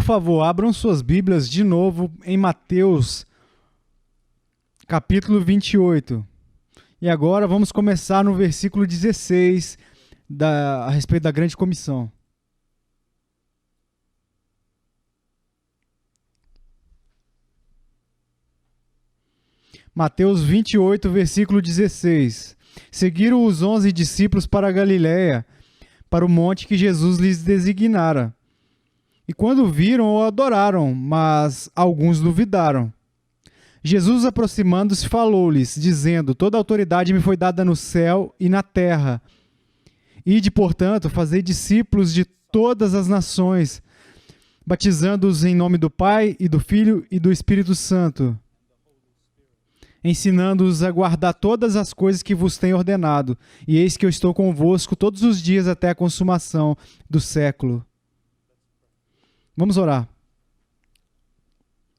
Por favor, abram suas Bíblias de novo em Mateus, capítulo 28. E agora vamos começar no versículo 16, a respeito da grande comissão. Mateus 28, versículo 16. Seguiram os 11 discípulos para a Galiléia, para o monte que Jesus lhes designara. E quando viram, o adoraram, mas alguns duvidaram. Jesus, aproximando-se, falou-lhes, dizendo: Toda autoridade me foi dada no céu e na terra. Ide, portanto, fazei discípulos de todas as nações, batizando-os em nome do Pai, e do Filho e do Espírito Santo, ensinando-os a guardar todas as coisas que vos tenho ordenado. E eis que eu estou convosco todos os dias até a consumação do século. Vamos orar.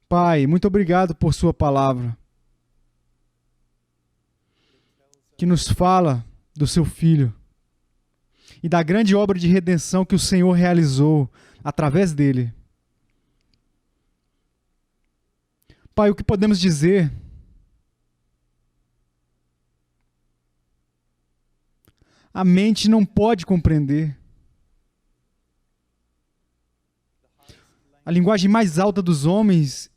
Pai, muito obrigado por sua palavra, que nos fala do seu Filho e da grande obra de redenção que o Senhor realizou através dele. Pai, o que podemos dizer? A mente não pode compreender. A linguagem mais alta dos homens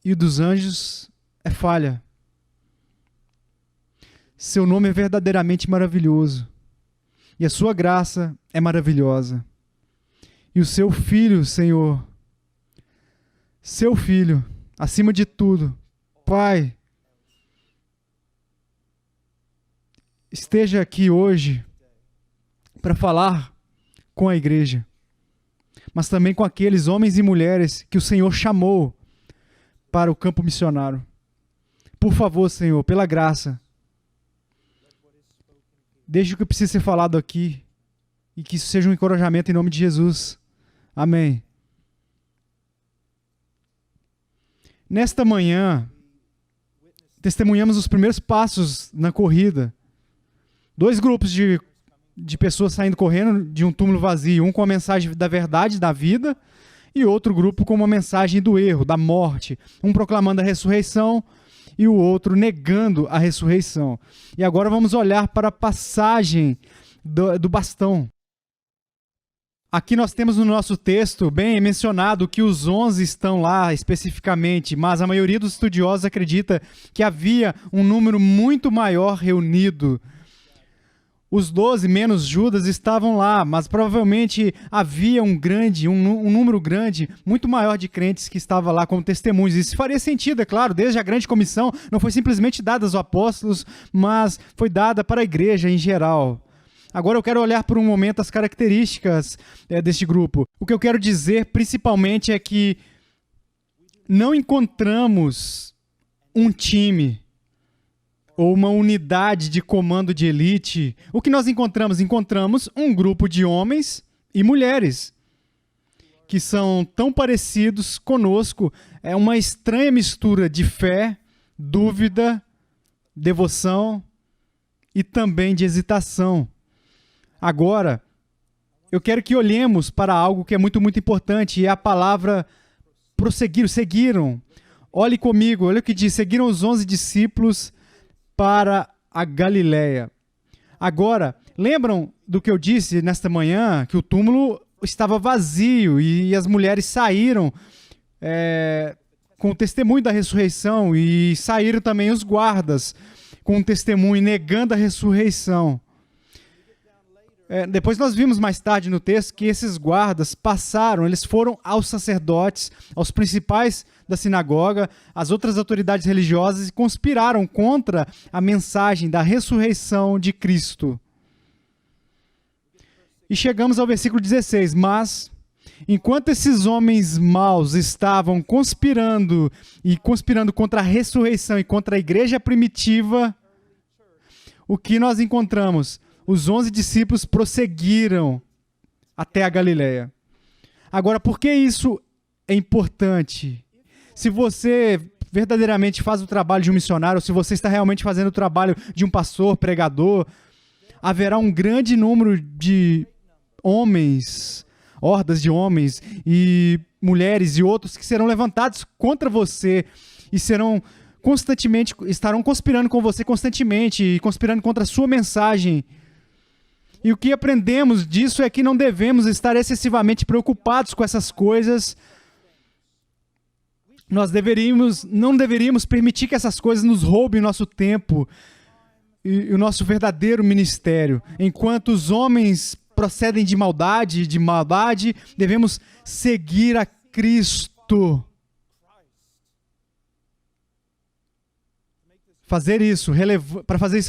e dos anjos é falha. Seu nome é verdadeiramente maravilhoso. E a sua graça é maravilhosa. E o seu Filho, Senhor, seu Filho, acima de tudo, Pai, esteja aqui hoje para falar com a igreja, mas também com aqueles homens e mulheres que o Senhor chamou para o campo missionário. Por favor, Senhor, pela graça, deixe o que precisa ser falado aqui e que isso seja um encorajamento em nome de Jesus. Amém. Nesta manhã, testemunhamos os primeiros passos na corrida. Dois grupos de pessoas saindo correndo de um túmulo vazio, um com a mensagem da verdade, da vida, e outro grupo com uma mensagem do erro, da morte, um proclamando a ressurreição e o outro negando a ressurreição. E agora vamos olhar para a passagem do bastão. Aqui nós temos no nosso texto bem mencionado que os 11 estão lá especificamente, mas a maioria dos estudiosos acredita que havia um número muito maior reunido. Os 12 menos Judas estavam lá, mas provavelmente havia um número grande, muito maior de crentes que estavam lá como testemunhos. Isso faria sentido, é claro, desde a grande comissão não foi simplesmente dada aos apóstolos, mas foi dada para a igreja em geral. Agora eu quero olhar por um momento as características deste grupo. O que eu quero dizer principalmente é que não encontramos um time ou uma unidade de comando de elite. O que nós encontramos? Encontramos um grupo de homens e mulheres que são tão parecidos conosco. É uma estranha mistura de fé, dúvida, devoção e também de hesitação. Agora, eu quero que olhemos para algo que é muito, muito importante, e é a palavra prosseguir, seguiram. Olhe comigo, olha o que diz: seguiram os 11 discípulos para a Galiléia. Agora, lembram do que eu disse nesta manhã, que o túmulo estava vazio e as mulheres saíram com o testemunho da ressurreição, e saíram também os guardas com o testemunho negando a ressurreição. Depois nós vimos mais tarde no texto que esses guardas eles foram aos sacerdotes, aos principais da sinagoga, às outras autoridades religiosas, e conspiraram contra a mensagem da ressurreição de Cristo. E chegamos ao versículo 16, mas enquanto esses homens maus estavam conspirando contra a ressurreição e contra a igreja primitiva, o que nós encontramos? Os 11 discípulos prosseguiram até a Galiléia. Agora, por que isso é importante? Se você verdadeiramente faz o trabalho de um missionário, ou se você está realmente fazendo o trabalho de um pastor, pregador, haverá um grande número de homens, hordas de homens, e mulheres e outros que serão levantados contra você e estarão conspirando com você constantemente e conspirando contra a sua mensagem. E o que aprendemos disso é que não devemos estar excessivamente preocupados com essas coisas. Nós não deveríamos permitir que essas coisas nos roubem nosso tempo e o nosso verdadeiro ministério. Enquanto os homens procedem de maldade, devemos seguir a Cristo. Para fazer isso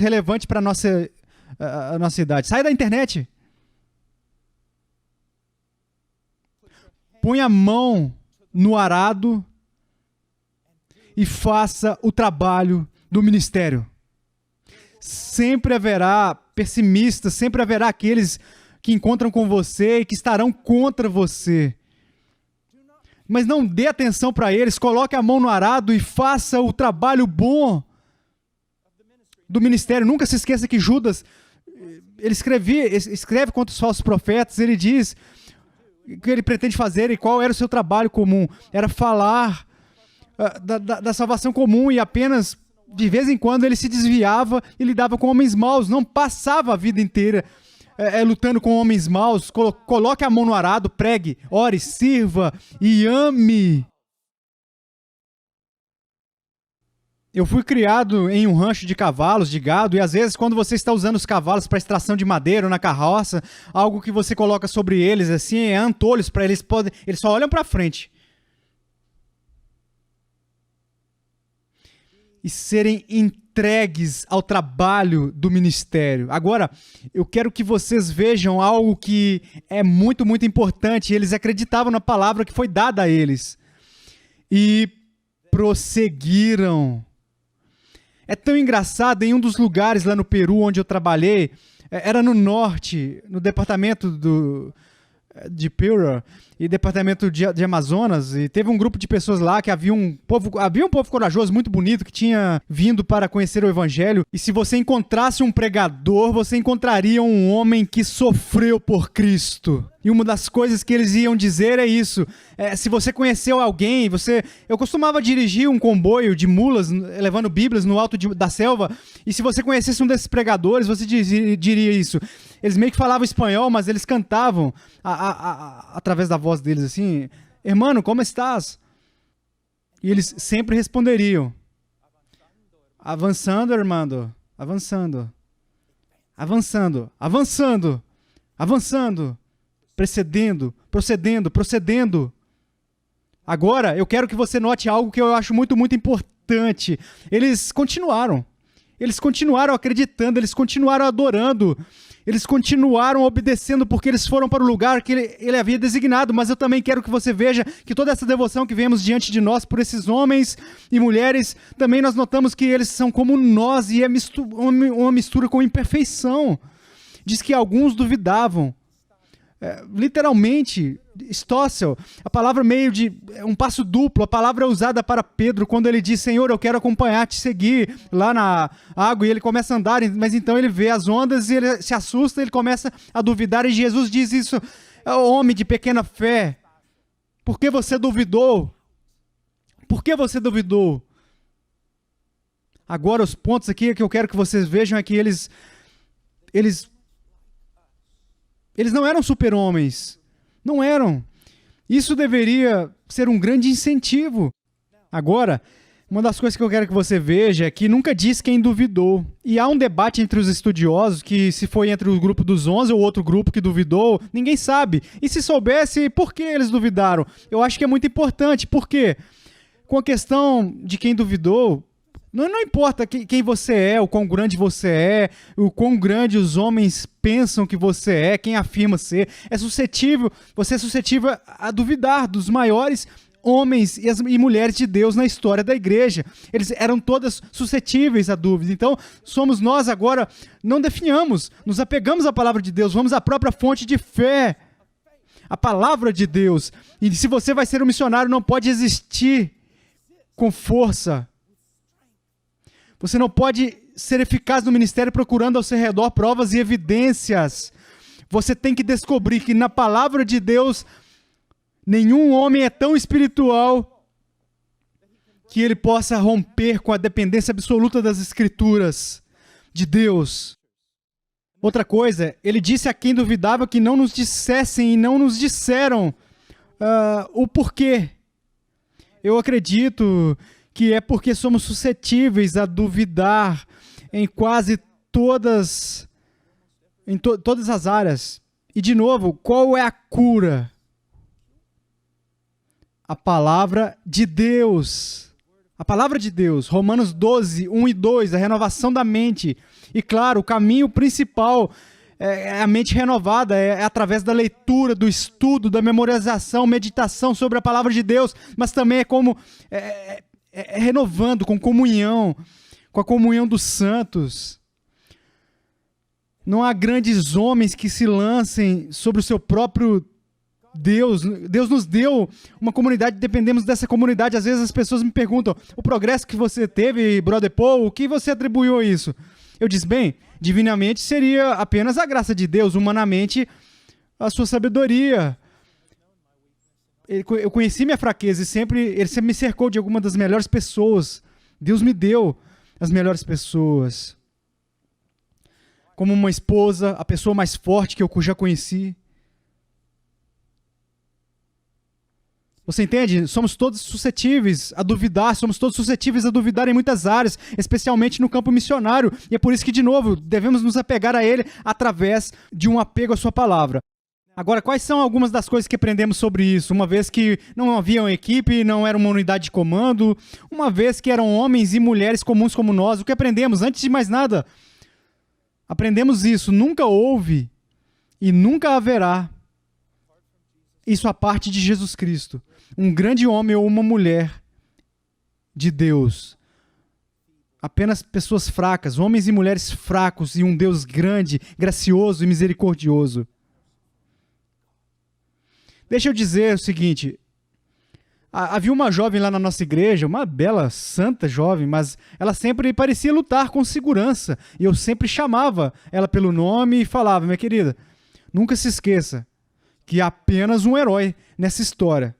relevante para a nossa idade. Sai da internet. Põe a mão no arado e faça o trabalho do ministério. Sempre haverá pessimistas, sempre haverá aqueles que encontram com você e que estarão contra você. Mas não dê atenção para eles, coloque a mão no arado e faça o trabalho bom do ministério. Nunca se esqueça que Judas, ele escreve contra os falsos profetas, ele diz o que ele pretende fazer e qual era o seu trabalho comum. Era falar da salvação comum, e apenas de vez em quando ele se desviava e lidava com homens maus. Não passava a vida inteira lutando com homens maus. Coloque a mão no arado, pregue, ore, sirva e ame. Eu fui criado em um rancho de cavalos, de gado, e às vezes quando você está usando os cavalos para extração de madeira ou na carroça, algo que você coloca sobre eles assim é antolhos, para eles só olham para frente. E serem entregues ao trabalho do ministério. Agora, eu quero que vocês vejam algo que é muito, muito importante. Eles acreditavam na palavra que foi dada a eles. E prosseguiram. É tão engraçado, em um dos lugares lá no Peru onde eu trabalhei, era no norte, no departamento de Piura e departamento de Amazonas, e teve um grupo de pessoas lá que havia um povo corajoso, muito bonito, que tinha vindo para conhecer o evangelho, e se você encontrasse um pregador, você encontraria um homem que sofreu por Cristo. E uma das coisas que eles iam dizer é isso: se você conheceu alguém, eu costumava dirigir um comboio de mulas, levando bíblias no alto da selva, e se você conhecesse um desses pregadores, você diria isso. Eles meio que falavam espanhol, mas eles cantavam através da voz deles assim: "Hermano, como estás?" E eles sempre responderiam: "Avançando, hermano, avançando, avançando, avançando, avançando, procedendo." Agora, eu quero que você note algo que eu acho muito, muito importante. Eles continuaram acreditando, eles continuaram adorando, eles continuaram obedecendo, porque eles foram para o lugar que ele havia designado. Mas eu também quero que você veja que toda essa devoção que vemos diante de nós por esses homens e mulheres, também nós notamos que eles são como nós, e é uma mistura com imperfeição. Diz que alguns duvidavam. Literalmente, Stossel, a palavra meio de um passo duplo, a palavra é usada para Pedro quando ele diz: "Senhor, eu quero acompanhar-te, seguir lá na água", e ele começa a andar, mas então ele vê as ondas e ele se assusta, ele começa a duvidar, e Jesus diz isso: "Homem de pequena fé, por que você duvidou? Por que você duvidou?" Agora, os pontos aqui que eu quero que vocês vejam é que eles não eram super-homens. Não eram. Isso deveria ser um grande incentivo. Agora, uma das coisas que eu quero que você veja é que nunca diz quem duvidou. E há um debate entre os estudiosos que se foi entre o grupo dos 11 ou outro grupo que duvidou, ninguém sabe. E se soubesse, por que eles duvidaram? Eu acho que é muito importante. Por quê? Com a questão de quem duvidou, não importa quem você é, o quão grande você é, o quão grande os homens pensam que você é, quem afirma ser, você é suscetível a duvidar dos maiores homens e mulheres de Deus na história da igreja. Eles eram todas suscetíveis a dúvida. Então, somos nós agora, não definhamos, nos apegamos à palavra de Deus, vamos à própria fonte de fé, a palavra de Deus. E se você vai ser um missionário, não pode existir com força. Você não pode ser eficaz no ministério procurando ao seu redor provas e evidências. Você tem que descobrir que na palavra de Deus Nenhum homem é tão espiritual que ele possa romper com a dependência absoluta das Escrituras de Deus. Outra coisa, ele disse a quem duvidava que não nos dissessem e não nos disseram o porquê. Eu acredito que é porque somos suscetíveis a duvidar em quase todas as áreas. E, de novo, qual é a cura? A palavra de Deus. A palavra de Deus. Romanos 12, 1 e 2, a renovação da mente. E, claro, o caminho principal é a mente renovada, é através da leitura, do estudo, da memorização, meditação sobre a palavra de Deus, mas também é como renovando com comunhão, com a comunhão dos santos. Não há grandes homens que se lancem sobre o seu próprio Deus. Deus nos deu uma comunidade, dependemos dessa comunidade. Às vezes as pessoas me perguntam, o progresso que você teve, Brother Paul, o que você atribuiu a isso? Eu disse, bem, divinamente seria apenas a graça de Deus, humanamente a sua sabedoria. Eu conheci minha fraqueza e ele sempre me cercou de alguma das melhores pessoas. Deus me deu as melhores pessoas. Como uma esposa, a pessoa mais forte que eu já conheci. Você entende? Somos todos suscetíveis a duvidar, somos todos suscetíveis a duvidar em muitas áreas, especialmente no campo missionário. E é por isso que, de novo, devemos nos apegar a Ele através de um apego à Sua palavra. Agora, quais são algumas das coisas que aprendemos sobre isso? Uma vez que não havia uma equipe, não era uma unidade de comando, uma vez que eram homens e mulheres comuns como nós, o que aprendemos? Antes de mais nada, aprendemos isso. Nunca houve e nunca haverá isso à parte de Jesus Cristo. Um grande homem ou uma mulher de Deus. Apenas pessoas fracas, homens e mulheres fracos e um Deus grande, gracioso e misericordioso. Deixa eu dizer o seguinte, havia uma jovem lá na nossa igreja, uma bela, santa jovem, mas ela sempre parecia lutar com segurança. E eu sempre chamava ela pelo nome e falava, minha querida, nunca se esqueça que há apenas um herói nessa história.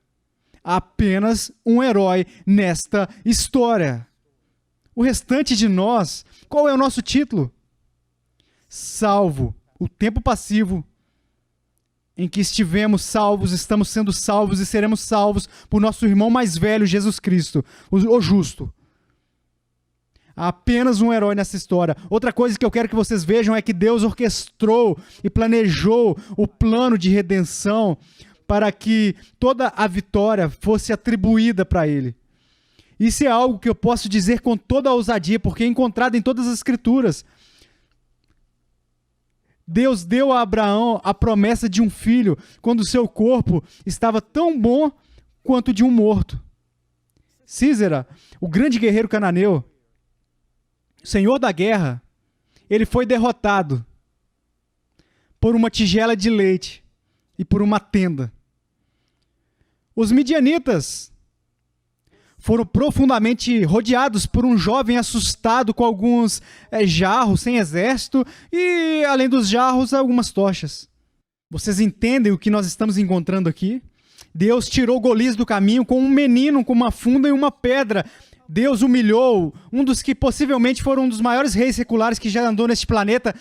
Há apenas um herói nesta história. O restante de nós, qual é o nosso título? Salvo. O tempo passivo em que estivemos salvos, estamos sendo salvos e seremos salvos por nosso irmão mais velho, Jesus Cristo, o justo. Há apenas um herói nessa história. Outra coisa que eu quero que vocês vejam é que Deus orquestrou e planejou o plano de redenção para que toda a vitória fosse atribuída para Ele. Isso é algo que eu posso dizer com toda a ousadia, porque é encontrado em todas as Escrituras. Deus deu a Abraão a promessa de um filho quando o seu corpo estava tão bom quanto de um morto. Císera, o grande guerreiro cananeu, senhor da guerra, ele foi derrotado por uma tigela de leite e por uma tenda. Os midianitas foram profundamente rodeados por um jovem assustado com alguns jarros sem exército e, além dos jarros, algumas tochas. Vocês entendem o que nós estamos encontrando aqui? Deus tirou Golias do caminho com um menino, com uma funda e uma pedra. Deus humilhou um dos que possivelmente foram um dos maiores reis seculares que já andou neste planeta.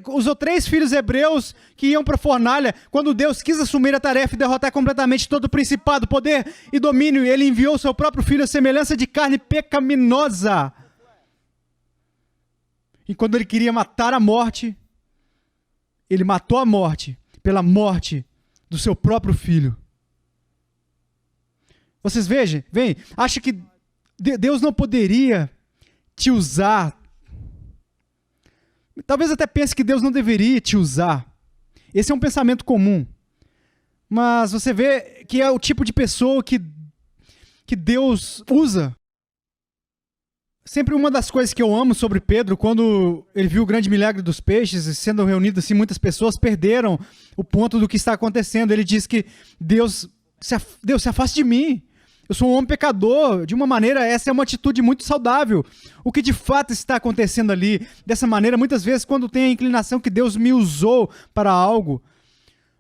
Usou 3 filhos hebreus que iam para a fornalha. Quando Deus quis assumir a tarefa e derrotar completamente todo o principado, poder e domínio, ele enviou seu próprio filho à semelhança de carne pecaminosa. E quando ele queria matar a morte, ele matou a morte pela morte do seu próprio filho. Vocês vejam, acha que Deus não poderia te usar? Talvez até pense que Deus não deveria te usar. Esse é um pensamento comum. Mas você vê que é o tipo de pessoa que Deus usa. Sempre uma das coisas que eu amo sobre Pedro, quando ele viu o grande milagre dos peixes, e sendo reunido assim, muitas pessoas perderam o ponto do que está acontecendo. Ele diz que Deus se afaste de mim. Eu sou um homem pecador. De uma maneira, essa é uma atitude muito saudável. O que de fato está acontecendo ali, dessa maneira, muitas vezes, quando tem a inclinação que Deus me usou para algo,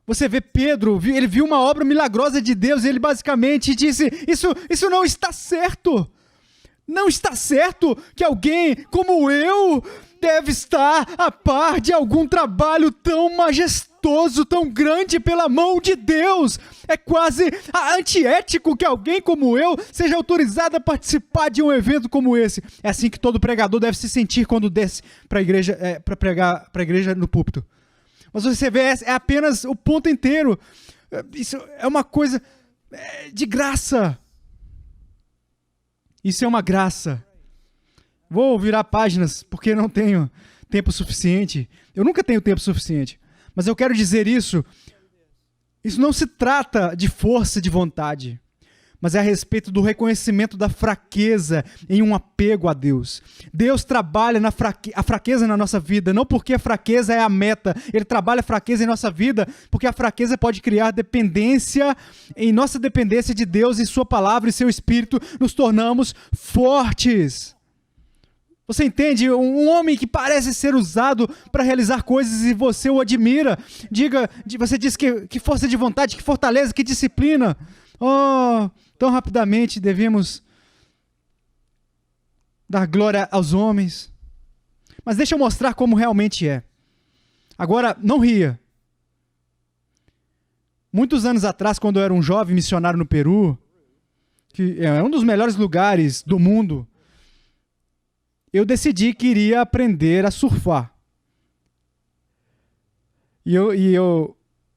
Você vê Pedro, ele viu uma obra milagrosa de Deus e ele basicamente disse, isso não está certo. Não está certo que alguém como eu deve estar a par de algum trabalho tão majestoso, tão grande pela mão de Deus. É quase antiético que alguém como eu seja autorizado a participar de um evento como esse. É assim que todo pregador deve se sentir quando desce para a igreja, para pregar para a igreja no púlpito. Mas você vê, é apenas o ponto inteiro. Isso é uma coisa de graça. Isso é uma graça. Vou virar páginas porque não tenho tempo suficiente. Eu nunca tenho tempo suficiente. Mas eu quero dizer isso. Isso não se trata de força de vontade, mas é a respeito do reconhecimento da fraqueza em um apego a Deus. Deus trabalha a fraqueza na nossa vida, não porque a fraqueza é a meta. Ele trabalha a fraqueza em nossa vida porque a fraqueza pode criar dependência. Em nossa dependência de Deus e sua palavra e seu Espírito, nos tornamos fortes. Você entende? Um homem que parece ser usado para realizar coisas e você o admira. Você diz que força de vontade, que fortaleza, que disciplina. Oh, tão rapidamente devemos dar glória aos homens. Mas deixa eu mostrar como realmente é. Agora, não ria. Muitos anos atrás, quando eu era um jovem missionário no Peru, que é um dos melhores lugares do mundo, eu decidi que iria aprender a surfar. E eu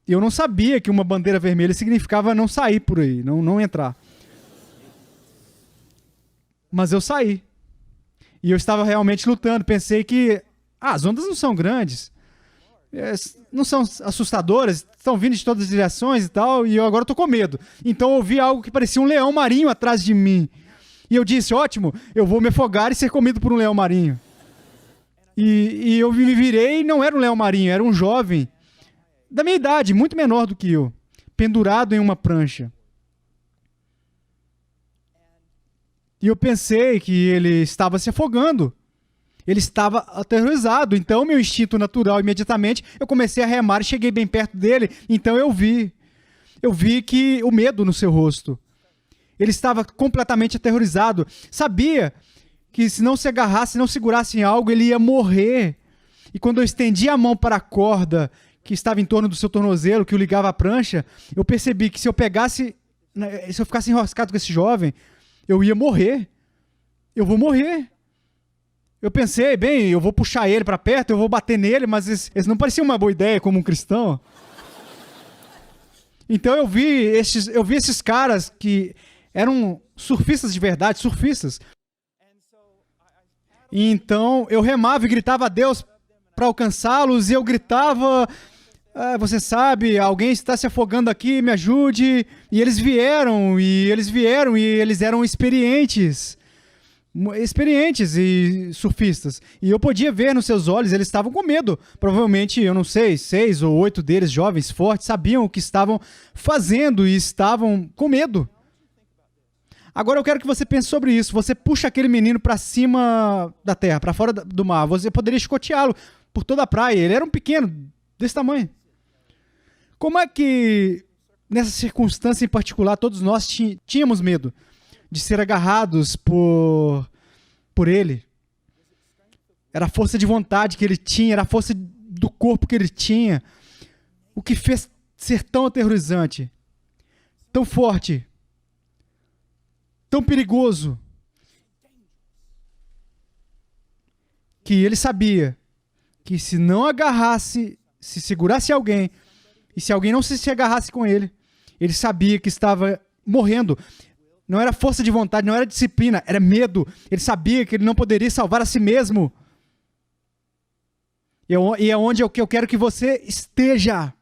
não sabia que uma bandeira vermelha significava não sair por aí, não entrar. Mas eu saí. E eu estava realmente lutando. Pensei que as ondas não são grandes, não são assustadoras, estão vindo de todas as direções e tal, e eu agora estou com medo. Então eu vi algo que parecia um leão marinho atrás de mim. E eu disse, ótimo, eu vou me afogar e ser comido por um leão marinho. E eu me virei e não era um leão marinho, era um jovem da minha idade, muito menor do que eu, pendurado em uma prancha. E eu pensei que ele estava se afogando. Ele estava aterrorizado. Então, meu instinto natural, imediatamente, eu comecei a remar e cheguei bem perto dele. Então, eu vi que o medo no seu rosto. Ele estava completamente aterrorizado. Sabia que se não se agarrasse, se não segurasse em algo, ele ia morrer. E quando eu estendi a mão para a corda que estava em torno do seu tornozelo, que o ligava à prancha, eu percebi que se eu ficasse enroscado com esse jovem, eu ia morrer. Eu vou morrer. Eu pensei, bem, eu vou puxar ele para perto, eu vou bater nele, mas esse não parecia uma boa ideia como um cristão. Então eu vi esses caras que eram surfistas de verdade, surfistas. E então eu remava e gritava a Deus para alcançá-los, e eu gritava, você sabe, alguém está se afogando aqui, me ajude. E eles vieram, e eles eram experientes e surfistas. E eu podia ver nos seus olhos, eles estavam com medo. Provavelmente, eu não sei, 6 ou 8 deles, jovens, fortes, sabiam o que estavam fazendo e estavam com medo. Agora eu quero que você pense sobre isso. Você puxa aquele menino para cima da terra, para fora do mar. Você poderia escoteá-lo por toda a praia. Ele era um pequeno, desse tamanho. Como é que, nessa circunstância em particular, todos nós tínhamos medo de ser agarrados por ele? Era a força de vontade que ele tinha, era a força do corpo que ele tinha. O que fez ser tão aterrorizante, tão forte, tão perigoso, que ele sabia que se não agarrasse, se segurasse alguém, e se alguém não se agarrasse com ele, ele sabia que estava morrendo. Não era força de vontade, não era disciplina, era medo. Ele sabia que ele não poderia salvar a si mesmo. E é onde eu quero que você esteja,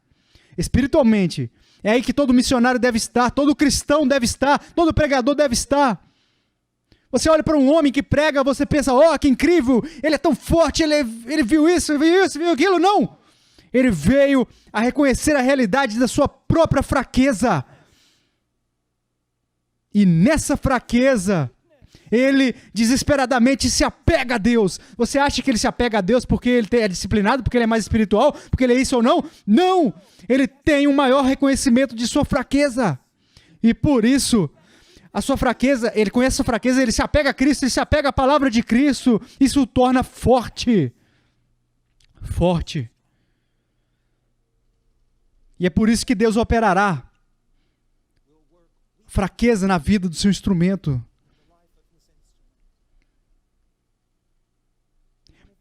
espiritualmente. É aí que todo missionário deve estar, todo cristão deve estar, todo pregador deve estar. Você olha para um homem que prega, você pensa, oh, que incrível, ele é tão forte, ele viu isso, viu aquilo. Não! Ele veio a reconhecer a realidade da sua própria fraqueza. E nessa fraqueza, ele desesperadamente se apega a Deus. Você acha que ele se apega a Deus porque ele é disciplinado, porque ele é mais espiritual, porque ele é isso ou não? Não! Ele tem um maior reconhecimento de sua fraqueza. E por isso, a sua fraqueza, ele conhece a sua fraqueza, ele se apega a Cristo, ele se apega à palavra de Cristo. Isso o torna forte. Forte. E é por isso que Deus operará fraqueza na vida do seu instrumento.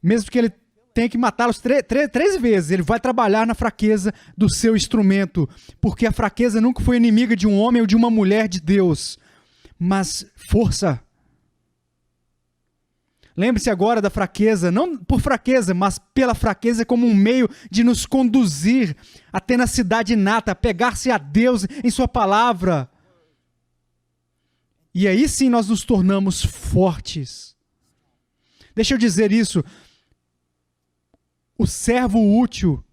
Mesmo que ele tenha que matá-los 13 vezes, ele vai trabalhar na fraqueza do seu instrumento. Porque a fraqueza nunca foi inimiga de um homem ou de uma mulher de Deus. Mas força. Lembre-se agora da fraqueza, não por fraqueza, mas pela fraqueza como um meio de nos conduzir à tenacidade inata, a pegar-se a Deus em sua palavra. E aí sim nós nos tornamos fortes. Deixa eu dizer isso. O servo útil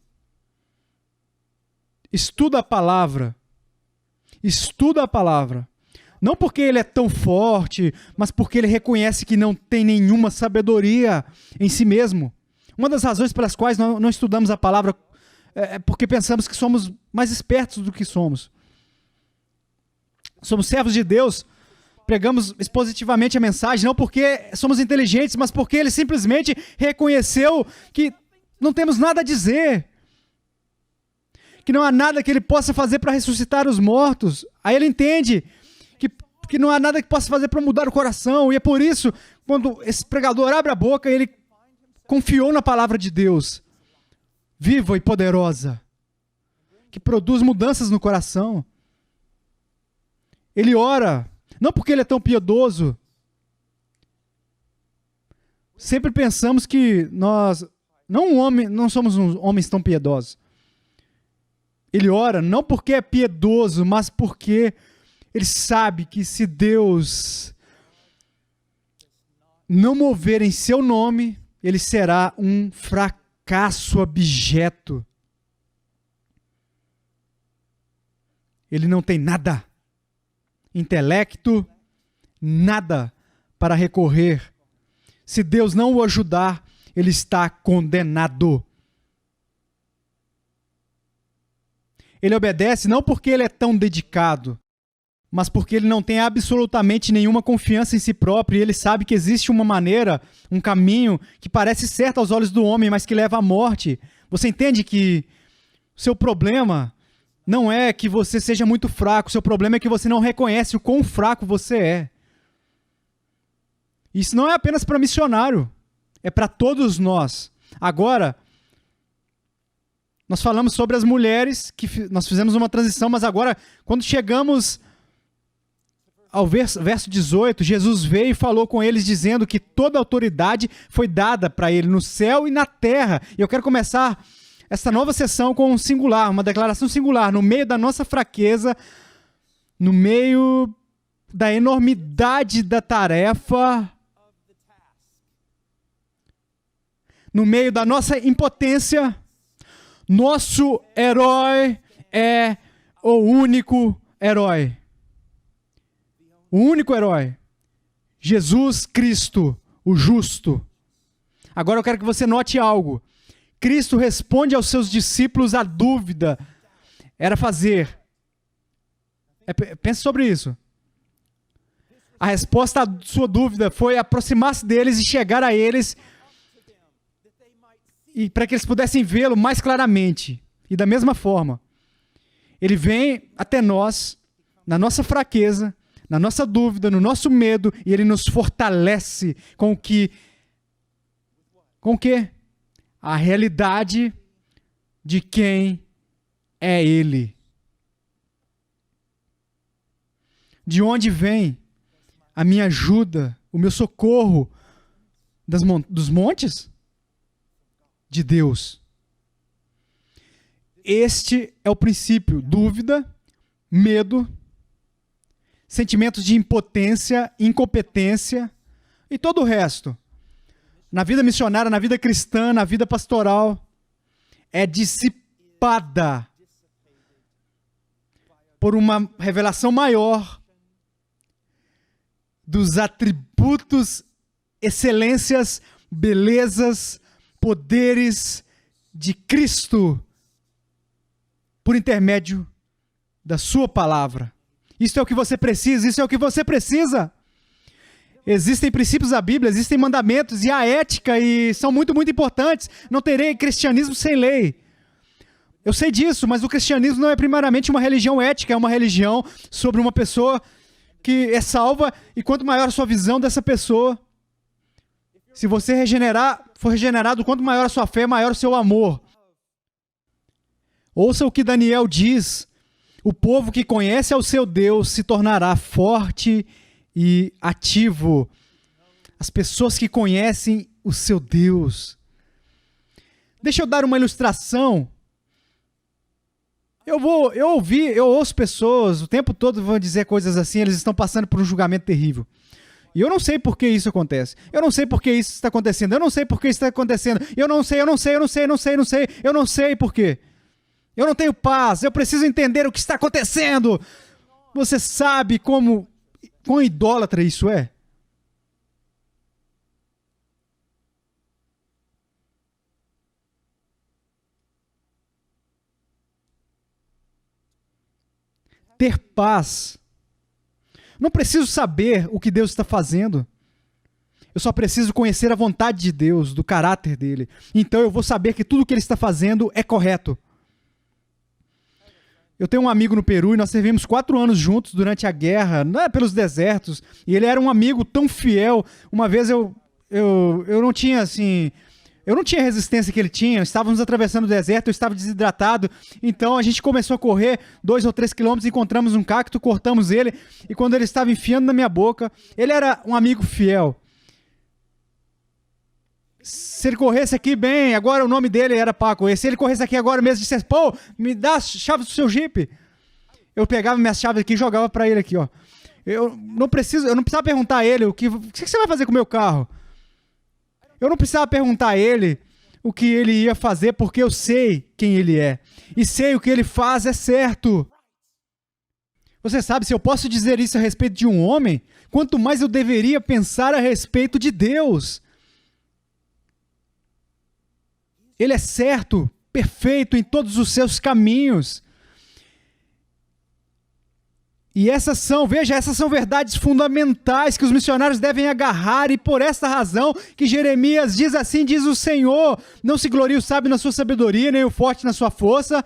estuda a palavra. Estuda a palavra. Não porque ele é tão forte, mas porque ele reconhece que não tem nenhuma sabedoria em si mesmo. Uma das razões pelas quais não estudamos a palavra é porque pensamos que somos mais espertos do que somos. Somos servos de Deus, pregamos expositivamente a mensagem, não porque somos inteligentes, mas porque ele simplesmente reconheceu que não temos nada a dizer. Que não há nada que ele possa fazer para ressuscitar os mortos. Aí ele entende que não há nada que possa fazer para mudar o coração. E é por isso, quando esse pregador abre a boca, ele confiou na palavra de Deus, viva e poderosa, que produz mudanças no coração. Ele ora, não porque ele é tão piedoso. Sempre pensamos que nós não somos homens tão piedosos. Ele ora não porque é piedoso, mas porque ele sabe que se Deus não mover em seu nome, ele será um fracasso abjeto. Ele não tem nada, intelecto, nada para recorrer. Se Deus não o ajudar, ele está condenado. Ele obedece não porque ele é tão dedicado, mas porque ele não tem absolutamente nenhuma confiança em si próprio, e ele sabe que existe uma maneira, um caminho, que parece certo aos olhos do homem, mas que leva à morte. Você entende que o seu problema não é que você seja muito fraco, o seu problema é que você não reconhece o quão fraco você é. Isso não é apenas para missionário, é para todos nós. Agora, nós falamos sobre as mulheres, que nós fizemos uma transição, mas agora, quando chegamos ao verso 18, Jesus veio e falou com eles dizendo que toda a autoridade foi dada para ele no céu e na terra. E eu quero começar essa nova sessão com um singular, uma declaração singular, no meio da nossa fraqueza, no meio da enormidade da tarefa, no meio da nossa impotência. Nosso herói é o único herói. O único herói. Jesus Cristo, o justo. Agora eu quero que você note algo. Cristo responde aos seus discípulos a dúvida. Era fazer. Pense sobre isso. A resposta à sua dúvida foi aproximar-se deles e chegar a eles, e para que eles pudessem vê-lo mais claramente. E da mesma forma, ele vem até nós, na nossa fraqueza, na nossa dúvida, no nosso medo, e ele nos fortalece com o que? Com o quê? A realidade de quem é ele. De onde vem a minha ajuda, o meu socorro? Dos montes? De Deus. Este é o princípio: dúvida, medo, sentimentos de impotência, incompetência e todo o resto. Na vida missionária, na vida cristã, na vida pastoral, é dissipada por uma revelação maior dos atributos atributos, excelências, belezas, poderes de Cristo por intermédio da sua palavra. Isso é o que você precisa, isso é o que você precisa. Existem princípios da Bíblia, existem mandamentos e a ética e são muito, muito importantes. Não terei cristianismo sem lei. Eu sei disso, mas o cristianismo não é primariamente uma religião ética, é uma religião sobre uma pessoa que é salva, e quanto maior a sua visão dessa pessoa, se você for regenerado, quanto maior a sua fé, maior o seu amor. Ouça o que Daniel diz: o povo que conhece ao seu Deus se tornará forte e ativo. As pessoas que conhecem o seu Deus. Deixa eu dar uma ilustração. Eu ouço pessoas o tempo todo vão dizer coisas assim, eles estão passando por um julgamento terrível. E eu não sei por que isso acontece. Eu não sei por que isso está acontecendo. Eu não sei por que isso está acontecendo. Eu não sei por quê. Eu não tenho paz. Eu preciso entender o que está acontecendo. Você sabe quão idólatra isso é? Ter paz. Não preciso saber o que Deus está fazendo. Eu só preciso conhecer a vontade de Deus, do caráter dele. Então eu vou saber que tudo o que ele está fazendo é correto. Eu tenho um amigo no Peru e nós servimos 4 anos juntos durante a guerra, pelos desertos. E ele era um amigo tão fiel. Uma vez eu não tinha assim... Eu não tinha a resistência que ele tinha, estávamos atravessando o deserto, eu estava desidratado, então a gente começou a correr 2 ou 3 quilômetros, encontramos um cacto, cortamos ele, e quando ele estava enfiando na minha boca, ele era um amigo fiel. Se ele corresse aqui bem, agora o nome dele era Paco, e se ele corresse aqui agora mesmo e dissesse, pô, me dá as chaves do seu Jeep, eu pegava minhas chaves aqui e jogava para ele aqui, ó. Eu não precisava perguntar a ele, o que você vai fazer com o meu carro? Eu não precisava perguntar a ele o que ele ia fazer, porque eu sei quem ele é. E sei o que ele faz é certo. Você sabe, se eu posso dizer isso a respeito de um homem, quanto mais eu deveria pensar a respeito de Deus. Ele é certo, perfeito em todos os seus caminhos. E essas são verdades fundamentais que os missionários devem agarrar, e por esta razão que Jeremias diz assim, diz o Senhor, não se glorie o sábio na sua sabedoria, nem o forte na sua força,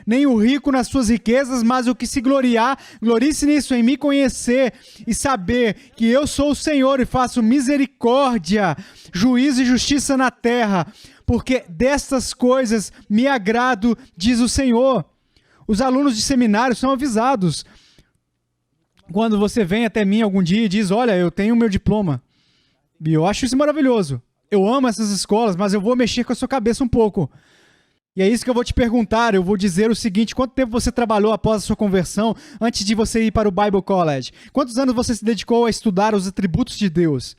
nem o rico nas suas riquezas, mas o que se gloriar, glorie-se nisso, em me conhecer e saber que eu sou o Senhor e faço misericórdia, juízo e justiça na terra, porque destas coisas me agrado, diz o Senhor. Os alunos de seminário são avisados. Quando você vem até mim algum dia e diz, olha, eu tenho o meu diploma. E eu acho isso maravilhoso. Eu amo essas escolas, mas eu vou mexer com a sua cabeça um pouco. E é isso que eu vou te perguntar. Eu vou dizer o seguinte, quanto tempo você trabalhou após a sua conversão, antes de você ir para o Bible College? Quantos anos você se dedicou a estudar os atributos de Deus?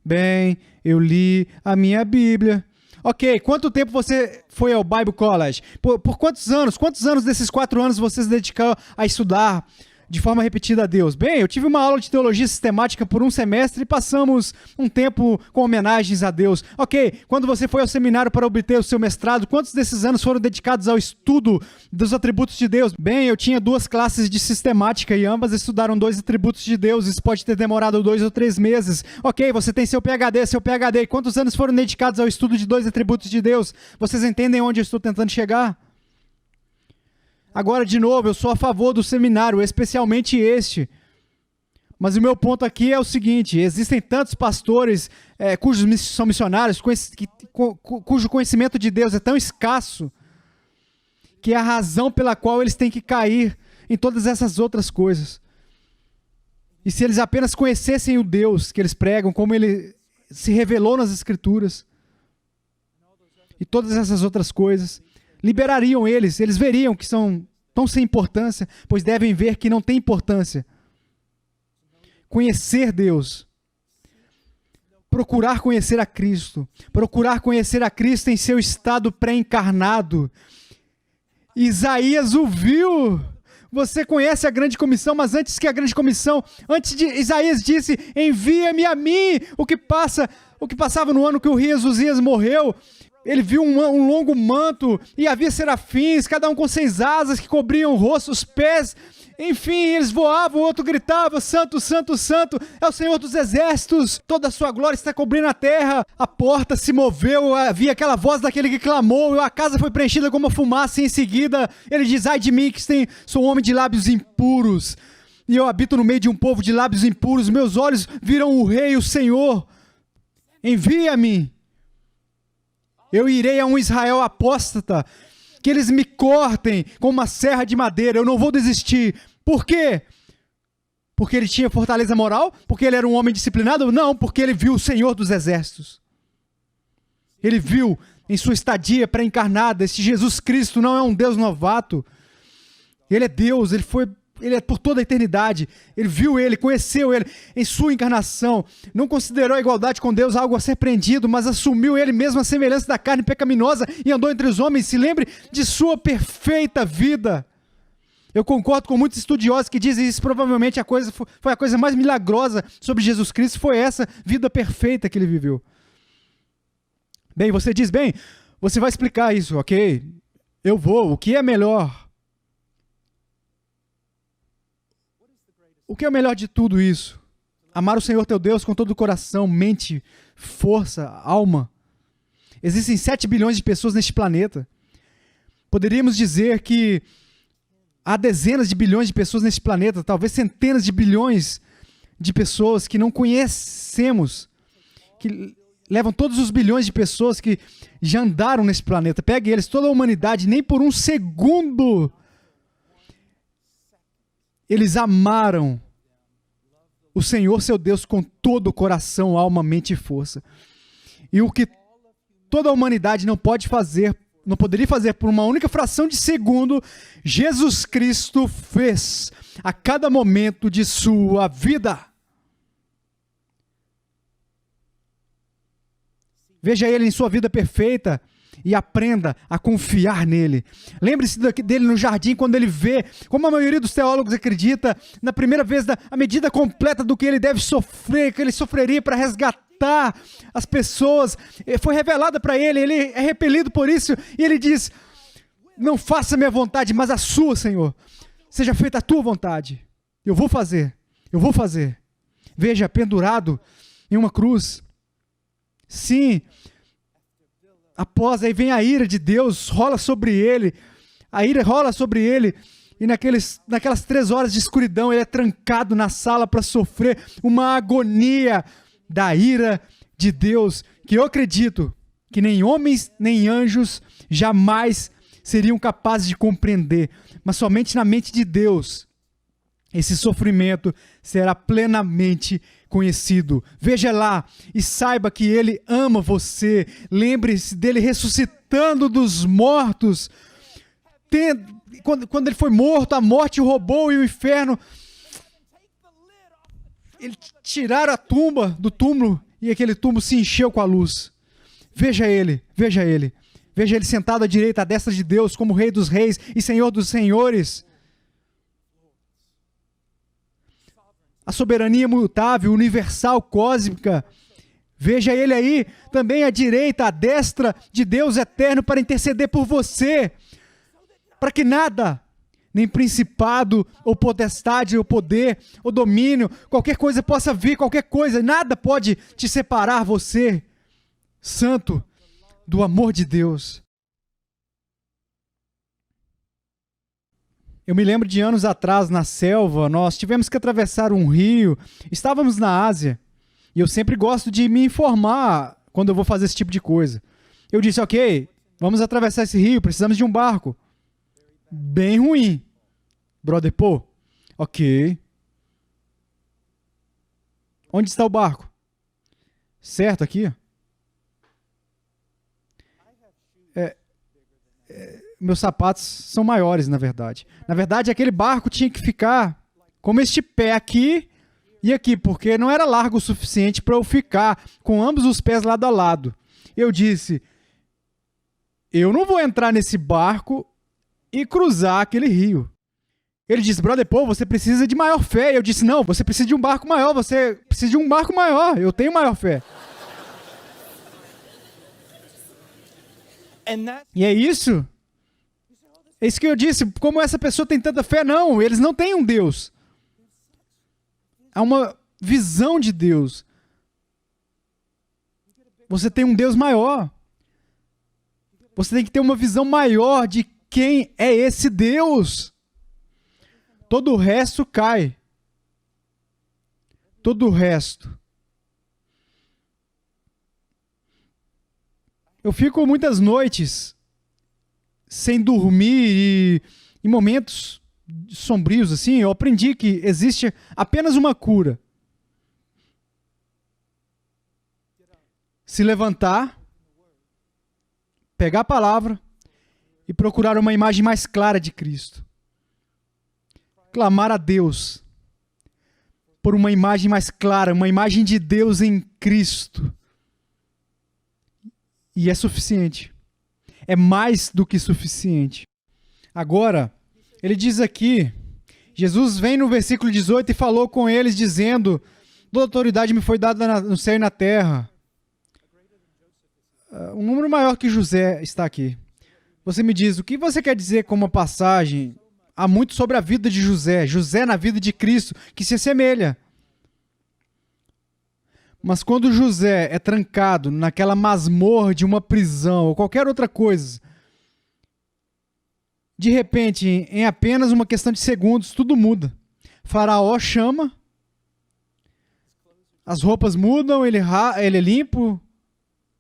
Bem, eu li a minha Bíblia. Ok, quanto tempo você foi ao Bible College? Por quantos anos? Quantos anos desses 4 anos você se dedicou a estudar de forma repetida a Deus? Bem, eu tive uma aula de teologia sistemática por 1 semestre e passamos um tempo com homenagens a Deus. Ok, quando você foi ao seminário para obter o seu mestrado, quantos desses anos foram dedicados ao estudo dos atributos de Deus? Bem, eu tinha 2 classes de sistemática e ambas estudaram 2 atributos de Deus. Isso pode ter demorado 2 ou 3 meses. Ok, você tem seu PhD. E quantos anos foram dedicados ao estudo de 2 atributos de Deus? Vocês entendem onde eu estou tentando chegar? Agora, de novo, eu sou a favor do seminário, especialmente este. Mas o meu ponto aqui é o seguinte, existem tantos pastores cujos são missionários, cujo conhecimento de Deus é tão escasso, que é a razão pela qual eles têm que cair em todas essas outras coisas. E se eles apenas conhecessem o Deus que eles pregam, como ele se revelou nas Escrituras, e todas essas outras coisas, liberariam eles veriam que são tão sem importância, pois devem ver que não tem importância. Conhecer Deus, procurar conhecer a Cristo em seu estado pré-encarnado. Isaías o viu, você conhece a grande comissão, mas antes que a grande comissão, antes de Isaías disse, envia-me a mim, o que passava no ano que o rei Uzias morreu, ele viu um longo manto, e havia serafins, cada um com 6 asas que cobriam o rosto, os pés, enfim, eles voavam, o outro gritava, santo, santo, santo, é o Senhor dos exércitos, toda a sua glória está cobrindo a terra. A porta se moveu, havia aquela voz daquele que clamou, a casa foi preenchida com uma fumaça, e em seguida ele diz, ai de mim que sou um homem de lábios impuros, e eu habito no meio de um povo de lábios impuros, meus olhos viram o Rei, o Senhor, envia-me, eu irei a um Israel apóstata, que eles me cortem com uma serra de madeira, eu não vou desistir. Por quê? Porque ele tinha fortaleza moral? Porque ele era um homem disciplinado? Não, porque ele viu o Senhor dos exércitos. Ele viu em sua estadia pré-encarnada, esse Jesus Cristo não é um Deus novato. Ele é Deus, ele é por toda a eternidade. Ele viu ele, conheceu ele em sua encarnação. Não considerou a igualdade com Deus algo a ser prendido, mas assumiu ele mesmo a semelhança da carne pecaminosa e andou entre os homens. Se lembre de sua perfeita vida. Eu concordo com muitos estudiosos que dizem isso. Provavelmente foi a coisa mais milagrosa sobre Jesus Cristo, foi essa vida perfeita que ele viveu. Bem, você diz, bem, você vai explicar isso, ok? Eu vou. O que é melhor? O que é o melhor de tudo isso? Amar o Senhor teu Deus com todo o coração, mente, força, alma. Existem 7 bilhões de pessoas neste planeta. Poderíamos dizer que há dezenas de bilhões de pessoas neste planeta, talvez centenas de bilhões de pessoas que não conhecemos, que levam todos os bilhões de pessoas que já andaram nesse planeta. Pegue eles, toda a humanidade, nem por um segundo eles amaram o Senhor, seu Deus, com todo o coração, alma, mente e força. E o que toda a humanidade não poderia fazer por uma única fração de segundo, Jesus Cristo fez a cada momento de sua vida. Veja ele em sua vida perfeita e aprenda a confiar nele. Lembre-se dele no jardim, quando ele vê, como a maioria dos teólogos acredita, na primeira vez, a medida completa do que ele deve sofrer, que ele sofreria para resgatar as pessoas, foi revelada para ele, ele é repelido por isso, e ele diz, não faça a minha vontade, mas a sua, Senhor. Seja feita a tua vontade. Eu vou fazer. Veja, pendurado em uma cruz. Sim, após aí vem a ira de Deus, rola sobre ele, a ira rola sobre ele, e naquelas 3 horas de escuridão, ele é trancado na sala para sofrer uma agonia da ira de Deus, que eu acredito que nem homens, nem anjos jamais seriam capazes de compreender, mas somente na mente de Deus, esse sofrimento será plenamente conhecido. Veja lá e saiba que ele ama você. Lembre-se dele ressuscitando dos mortos. Quando ele foi morto, a morte o roubou e o inferno. Ele tiraram a tumba do túmulo e aquele túmulo se encheu com a luz. Veja ele. Veja ele sentado à direita, à destra de Deus, como Rei dos Reis e Senhor dos Senhores. A soberania imutável, universal, cósmica. Veja ele aí, também à direita, à destra de Deus eterno, para interceder por você. Para que nada, nem principado, ou potestade, ou poder, ou domínio, qualquer coisa possa vir, qualquer coisa, nada pode te separar você, santo, do amor de Deus. Eu me lembro de anos atrás, na selva, nós tivemos que atravessar um rio, estávamos na Ásia, e eu sempre gosto de me informar quando eu vou fazer esse tipo de coisa. Eu disse, ok, vamos atravessar esse rio, precisamos de um barco. Bem ruim. Brother Paul, ok. Onde está o barco? Certo, aqui. Meus sapatos são maiores, na verdade. Na verdade, aquele barco tinha que ficar como este pé aqui e aqui, porque não era largo o suficiente para eu ficar com ambos os pés lado a lado. Eu disse, eu não vou entrar nesse barco e cruzar aquele rio. Ele disse, brother Paul, você precisa de maior fé. E eu disse, não, você precisa de um barco maior, você precisa de um barco maior, eu tenho maior fé. E é isso. É isso que eu disse, como essa pessoa tem tanta fé? Não, eles não têm um Deus. Há uma visão de Deus. Você tem um Deus maior. Você tem que ter uma visão maior de quem é esse Deus. Todo o resto cai. Todo o resto. Eu fico muitas noites sem dormir e em momentos sombrios assim, eu aprendi que existe apenas uma cura. Se levantar, pegar a palavra e procurar uma imagem mais clara de Cristo. Clamar a Deus por uma imagem mais clara, uma imagem de Deus em Cristo. E é suficiente. É mais do que suficiente. Agora, ele diz aqui, Jesus vem no versículo 18 e falou com eles dizendo, toda autoridade me foi dada no céu e na terra. Um número maior que José está aqui. Você me diz, o que você quer dizer com uma passagem? Há muito sobre a vida de José. José na vida de Cristo, que se assemelha. Mas quando José é trancado naquela masmorra de uma prisão ou qualquer outra coisa, de repente, em apenas uma questão de segundos, tudo muda. Faraó chama, as roupas mudam, ele é limpo,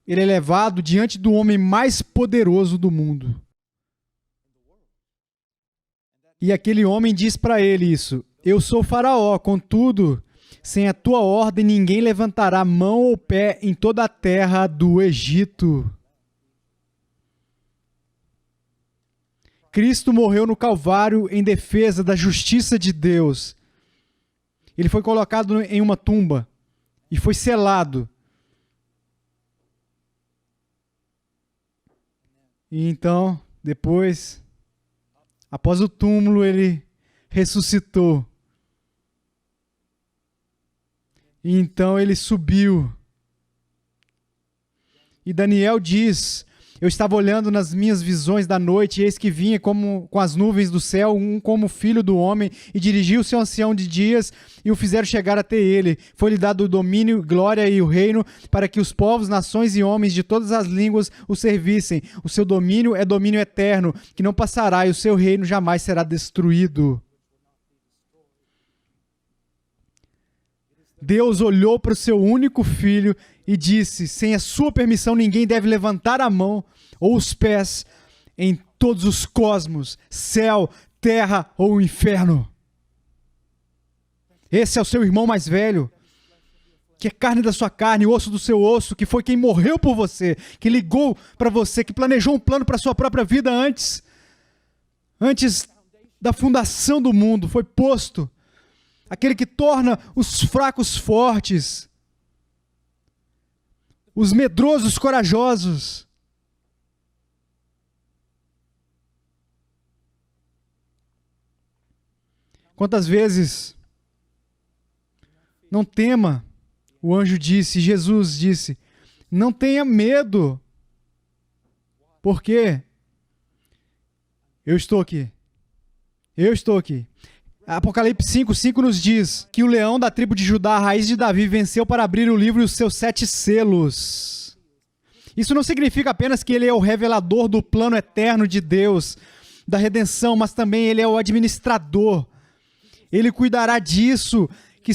ele é levado diante do homem mais poderoso do mundo. E aquele homem diz para ele isso, eu sou Faraó, contudo, sem a tua ordem ninguém levantará mão ou pé em toda a terra do Egito. Cristo morreu no Calvário em defesa da justiça de Deus. Ele foi colocado em uma tumba e foi selado. E então, depois, após o túmulo, ele ressuscitou. E então ele subiu. E Daniel diz, eu estava olhando nas minhas visões da noite, e eis que vinha como com as nuvens do céu, um como filho do homem, e dirigiu o seu ancião de dias, e o fizeram chegar até ele. Foi-lhe dado o domínio, glória e o reino, para que os povos, nações e homens de todas as línguas o servissem. O seu domínio é domínio eterno, que não passará, e o seu reino jamais será destruído. Deus olhou para o seu único filho e disse, sem a sua permissão ninguém deve levantar a mão ou os pés em todos os cosmos, céu, terra ou inferno. Esse é o seu irmão mais velho, que é carne da sua carne, osso do seu osso, que foi quem morreu por você, que ligou para você, que planejou um plano para a sua própria vida antes da fundação do mundo, foi posto. Aquele que torna os fracos fortes, os medrosos corajosos. Quantas vezes, não tema, o anjo disse, Jesus disse, não tenha medo. Por quê? Eu estou aqui. Eu estou aqui. Apocalipse 5:5 nos diz que o leão da tribo de Judá, a raiz de Davi, venceu para abrir o livro e os seus 7 selos. Isso não significa apenas que ele é o revelador do plano eterno de Deus, da redenção, mas também ele é o administrador. Ele cuidará disso, que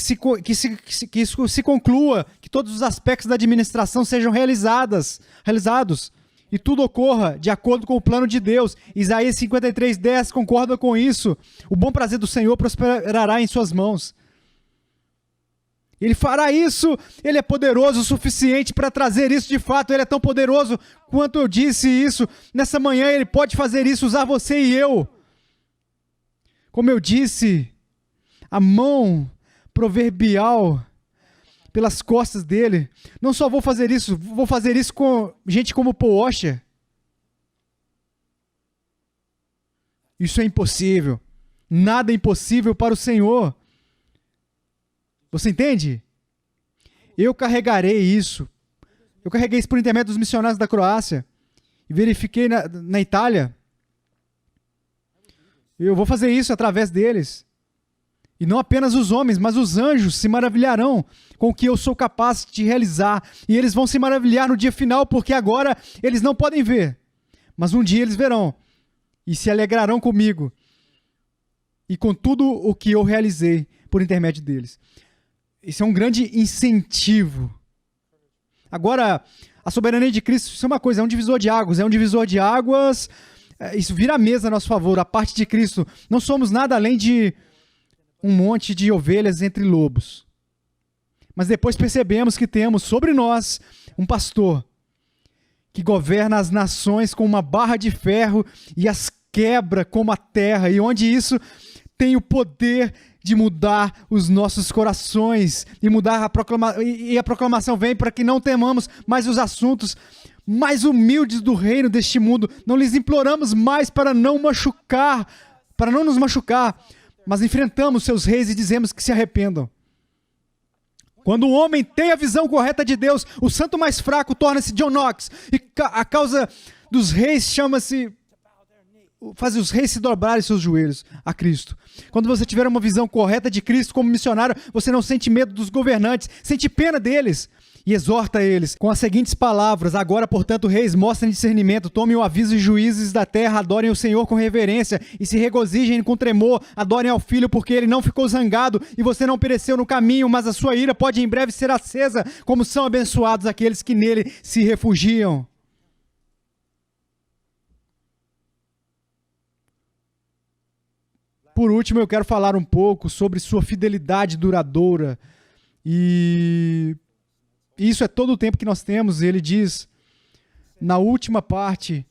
isso se conclua, que todos os aspectos da administração sejam realizados. E tudo ocorra de acordo com o plano de Deus. Isaías 53:10 concorda com isso. O bom prazer do Senhor prosperará em suas mãos. Ele fará isso. Ele é poderoso o suficiente para trazer isso de fato. Ele é tão poderoso quanto eu disse isso. Nessa manhã ele pode fazer isso, usar você e eu. Como eu disse, a mão proverbial pelas costas dele. Não só vou fazer isso com gente como Paul Washer. Isso é impossível. Nada é impossível para o Senhor. Você entende? Eu carregarei isso. Eu carreguei isso por intermédio dos missionários da Croácia. E verifiquei na Itália. Eu vou fazer isso através deles. E não apenas os homens, mas os anjos se maravilharão com o que eu sou capaz de realizar. E eles vão se maravilhar no dia final, porque agora eles não podem ver. Mas um dia eles verão. E se alegrarão comigo. E com tudo o que eu realizei por intermédio deles. Isso é um grande incentivo. Agora, a soberania de Cristo, isso é uma coisa, é um divisor de águas. É um divisor de águas, isso vira a mesa a nosso favor. A parte de Cristo, não somos nada além de um monte de ovelhas entre lobos. Mas depois percebemos que temos sobre nós um pastor que governa as nações com uma barra de ferro e as quebra como a terra, e onde isso tem o poder de mudar os nossos corações e mudar a proclamação vem para que não temamos mais os assuntos mais humildes do reino deste mundo. Não lhes imploramos mais para não nos machucar, mas enfrentamos seus reis e dizemos que se arrependam. Quando o homem tem a visão correta de Deus, o santo mais fraco torna-se John Knox, e a causa dos reis faz os reis se dobrarem seus joelhos a Cristo. Quando você tiver uma visão correta de Cristo como missionário, você não sente medo dos governantes, sente pena deles e exorta eles com as seguintes palavras: agora, portanto, reis, mostrem discernimento, tomem o aviso e juízes da terra, adorem o Senhor com reverência e se regozijem com tremor, adorem ao Filho, porque ele não ficou zangado e você não pereceu no caminho, mas a sua ira pode em breve ser acesa, como são abençoados aqueles que nele se refugiam. Por último, eu quero falar um pouco sobre sua fidelidade duradoura. E isso é todo o tempo que nós temos. Ele diz, na última parte: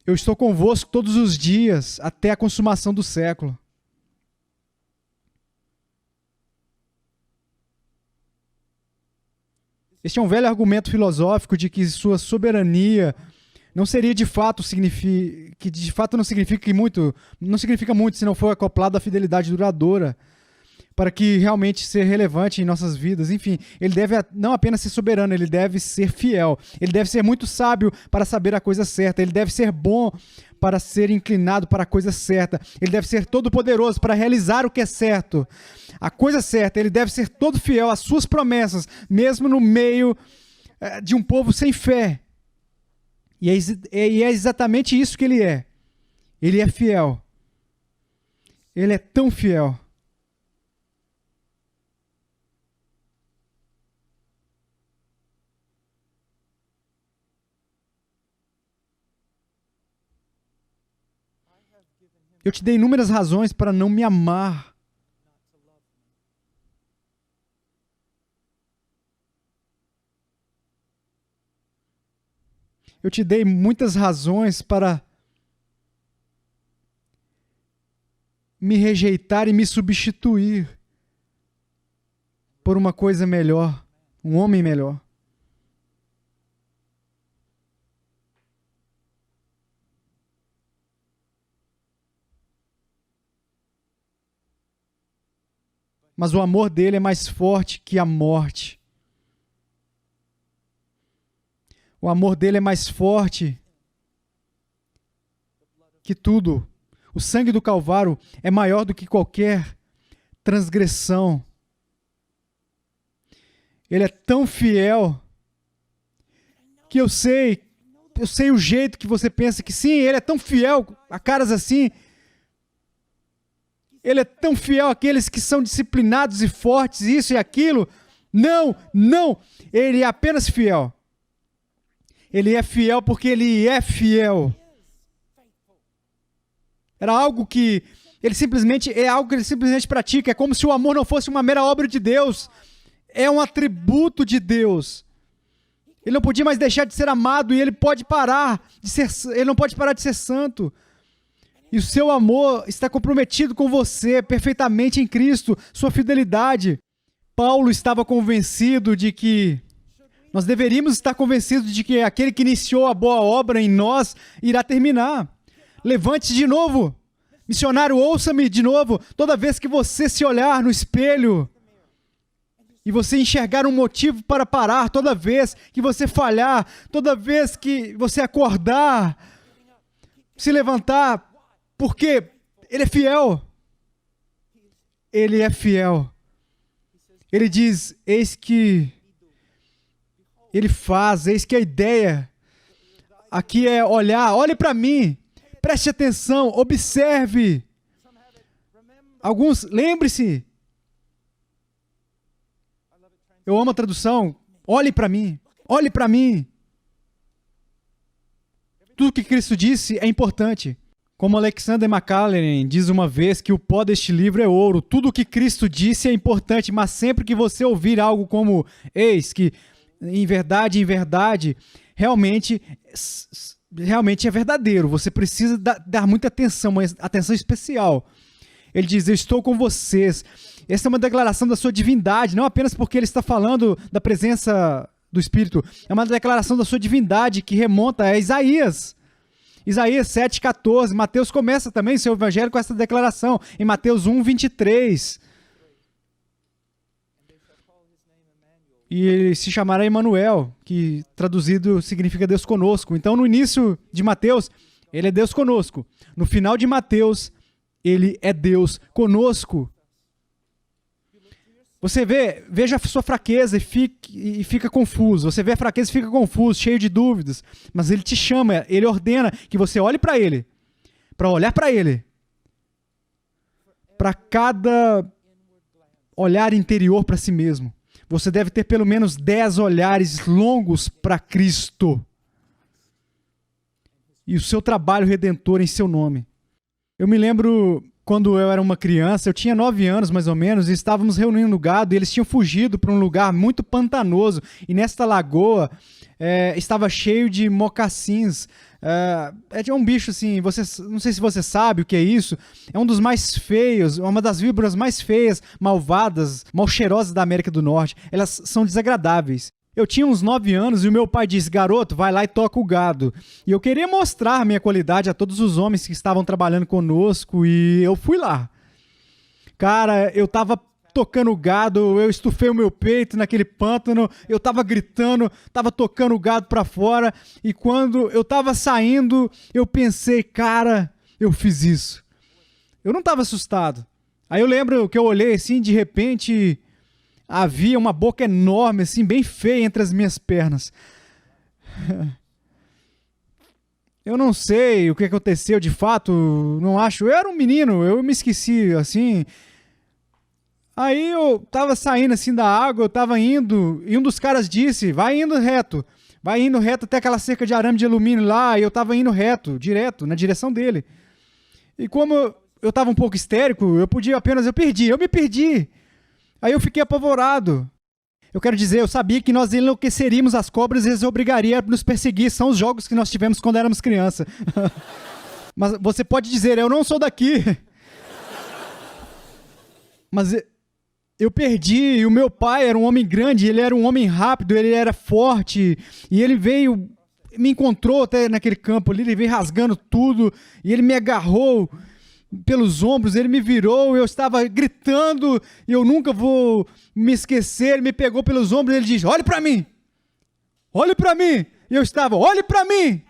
eu estou convosco todos os dias, até a consumação do século. Este é um velho argumento filosófico de que sua soberania não seria de fato que de fato não significa muito se não for acoplado à fidelidade duradoura para que realmente ser relevante em nossas vidas. Enfim, ele deve não apenas ser soberano, ele deve ser fiel. Ele deve ser muito sábio para saber a coisa certa. Ele deve ser bom para ser inclinado para a coisa certa. Ele deve ser todo poderoso para realizar o que é certo. A coisa certa, ele deve ser todo fiel às suas promessas, mesmo no meio de um povo sem fé. E é exatamente isso que ele é. Ele é fiel. Ele é tão fiel. Eu te dei inúmeras razões para não me amar. Eu te dei muitas razões para me rejeitar e me substituir por uma coisa melhor, um homem melhor. Mas o amor dele é mais forte que a morte. O amor dele é mais forte que tudo. O sangue do Calvário é maior do que qualquer transgressão. Ele é tão fiel que eu sei o jeito que você pensa que sim, ele é tão fiel a caras assim. Ele é tão fiel àqueles que são disciplinados e fortes, isso e aquilo. Não, ele é apenas fiel. Ele é fiel porque ele é fiel. Era algo que ele simplesmente pratica. É como se o amor não fosse uma mera obra de Deus. É um atributo de Deus. Ele não podia mais deixar de ser amado e ele não pode parar de ser santo. E o seu amor está comprometido com você perfeitamente em Cristo, sua fidelidade. Paulo estava convencido de que nós deveríamos estar convencidos de que aquele que iniciou a boa obra em nós irá terminar. Levante-se de novo. Missionário, ouça-me de novo. Toda vez que você se olhar no espelho e você enxergar um motivo para parar, toda vez que você falhar, toda vez que você acordar, se levantar, porque Ele é fiel. Ele é fiel. Ele diz, eis que Ele faz, eis que a ideia aqui é olhar, olhe para mim, preste atenção, observe. Alguns, lembre-se. Eu amo a tradução, olhe para mim, olhe para mim. Tudo que Cristo disse é importante. Como Alexander McLaren diz uma vez que o pó deste livro é ouro. Tudo o que Cristo disse é importante, mas sempre que você ouvir algo como eis que, em verdade, realmente é verdadeiro. Você precisa dar muita atenção, uma atenção especial. Ele diz, eu estou com vocês. Essa é uma declaração da sua divindade, não apenas porque ele está falando da presença do Espírito. É uma declaração da sua divindade que remonta a Isaías. Isaías 7,14. Mateus começa também seu evangelho com essa declaração. Em Mateus 1,23. E ele se chamará Emanuel, que traduzido significa Deus conosco. Então, no início de Mateus, ele é Deus conosco. No final de Mateus, ele é Deus conosco. Você veja a sua fraqueza e fica confuso. Você vê a fraqueza e fica confuso, cheio de dúvidas. Mas ele te chama, ele ordena que você olhe para ele. Para olhar para ele. Para cada olhar interior para si mesmo. Você deve ter pelo menos 10 olhares longos para Cristo. E o seu trabalho redentor em seu nome. Eu me lembro quando eu era uma criança, eu tinha 9 anos mais ou menos, e estávamos reunindo gado, e eles tinham fugido para um lugar muito pantanoso, e nesta lagoa estava cheio de mocassins. É um bicho assim, não sei se você sabe o que é isso, é um dos mais feios, uma das víboras mais feias, malvadas, mal cheirosas da América do Norte. Elas são desagradáveis. Eu tinha uns 9 anos e o meu pai disse, garoto, vai lá e toca o gado. E eu queria mostrar minha qualidade a todos os homens que estavam trabalhando conosco e eu fui lá. Cara, eu tava tocando o gado, eu estufei o meu peito naquele pântano, eu tava gritando, tava tocando o gado pra fora e quando eu tava saindo, eu pensei, cara, eu fiz isso. Eu não tava assustado. Aí eu lembro que eu olhei assim, de repente havia uma boca enorme, assim, bem feia entre as minhas pernas. Eu não sei o que aconteceu de fato, não acho. Eu era um menino, eu me esqueci, assim. Aí eu tava saindo assim da água, eu tava indo, e um dos caras disse, vai indo reto até aquela cerca de arame de alumínio lá, e eu tava indo reto, direto, na direção dele. E como eu tava um pouco histérico, eu me perdi. Aí eu fiquei apavorado. Eu quero dizer, eu sabia que nós enlouqueceríamos as cobras e eles obrigariam a nos perseguir. São os jogos que nós tivemos quando éramos criança. Mas você pode dizer, eu não sou daqui. Mas eu perdi, e o meu pai era um homem grande, ele era um homem rápido, ele era forte, e ele veio, me encontrou até naquele campo ali, ele veio rasgando tudo, e ele me agarrou pelos ombros, ele me virou, eu estava gritando, e eu nunca vou me esquecer, ele me pegou pelos ombros, e ele disse, olhe para mim, e eu estava, olhe para mim,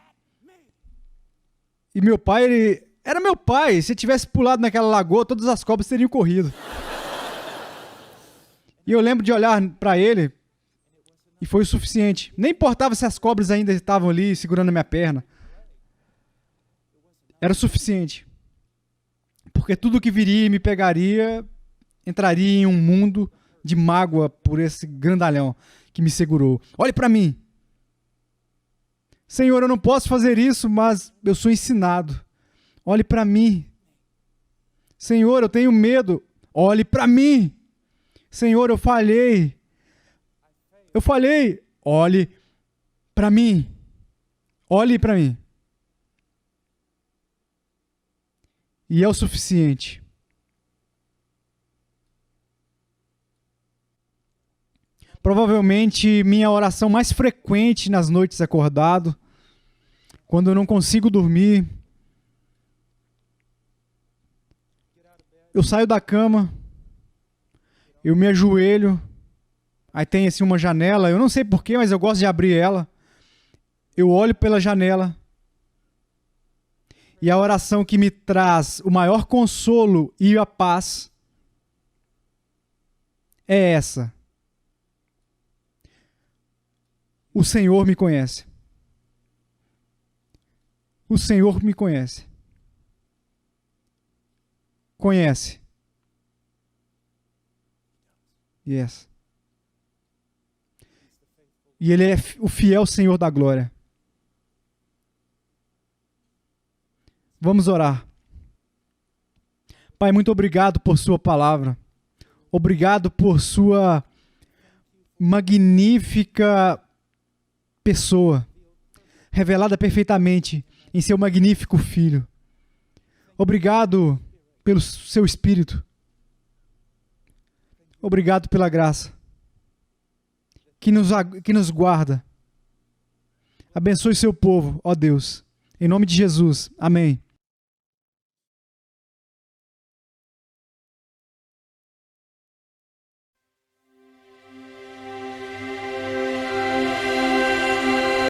e meu pai, ele era meu pai, se eu tivesse pulado naquela lagoa, todas as cobras teriam corrido, e eu lembro de olhar para ele, e foi o suficiente, nem importava se as cobras ainda estavam ali, segurando a minha perna, era o suficiente. Porque tudo que viria e me pegaria entraria em um mundo de mágoa por esse grandalhão que me segurou. Olhe para mim. Senhor, eu não posso fazer isso, mas eu sou ensinado. Olhe para mim. Senhor, eu tenho medo. Olhe para mim. Senhor, eu falhei. Olhe para mim. Olhe para mim. E é o suficiente. Provavelmente minha oração mais frequente nas noites acordado, quando eu não consigo dormir, Eu saio da cama, eu me ajoelho, aí tem assim uma janela, eu não sei porquê, mas eu gosto de abrir ela. Eu olho pela janela e a oração que me traz o maior consolo e a paz é essa. O Senhor me conhece. O Senhor me conhece. Conhece. Yes. E Ele é o fiel Senhor da glória. Vamos orar. Pai, muito obrigado por sua palavra. Obrigado por sua magnífica pessoa, revelada perfeitamente em seu magnífico Filho. Obrigado pelo seu Espírito. Obrigado pela graça que nos guarda. Abençoe seu povo, ó Deus. Em nome de Jesus. Amém.